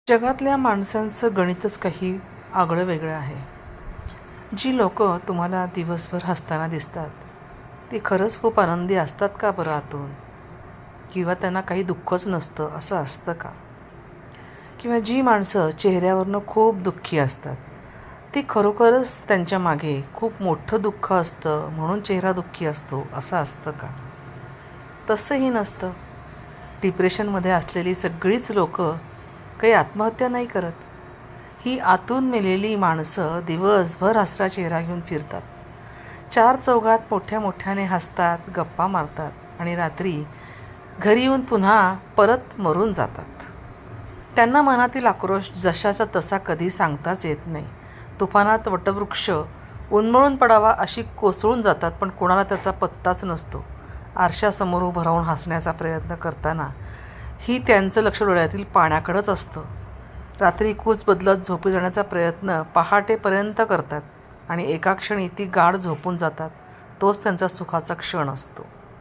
जगातल्या माणसांचं गणितच काही आगळं वेगळं आहे. जी लोकं तुम्हाला दिवसभर हसताना दिसतात, ती खरंच खूप आनंदी असतात का बरं आतून? किंवा त्यांना काही दुःखच नसतं असं असतं का? किंवा जी माणसं चेहऱ्यावरनं खूप दुःखी असतात, ती खरोखरच त्यांच्या मागे खूप मोठं दुःख असतं म्हणून चेहरा दुःखी असतो असं असतं का? तसंही नसतं. डिप्रेशनमध्ये असलेली सगळीच लोकं काही आत्महत्या नाही करत. ही आतून मेलेली माणसं दिवसभर हसरा चेहरा घेऊन फिरतात. चार चौघात मोठ्या मोठ्याने हसतात, गप्पा मारतात आणि रात्री घरी येऊन पुन्हा परत मरून जातात. त्यांना मनातील आक्रोश जशाचा तसा कधी सांगताच येत नाही. तुफानात वटवृक्ष उन्मळून पडावा अशी कोसळून जातात, पण कोणाला त्याचा पत्ताच नसतो. आरशासमोर उभं राहून हसण्याचा प्रयत्न करताना ही त्यांचं लक्ष डोळ्यातील पाण्याकडंच असतं. रात्री कूच बदलत झोपी जाण्याचा प्रयत्न पहाटेपर्यंत करतात आणि एका क्षणी ती गाढ झोपून जातात. तोच त्यांचा सुखाचा क्षण असतो.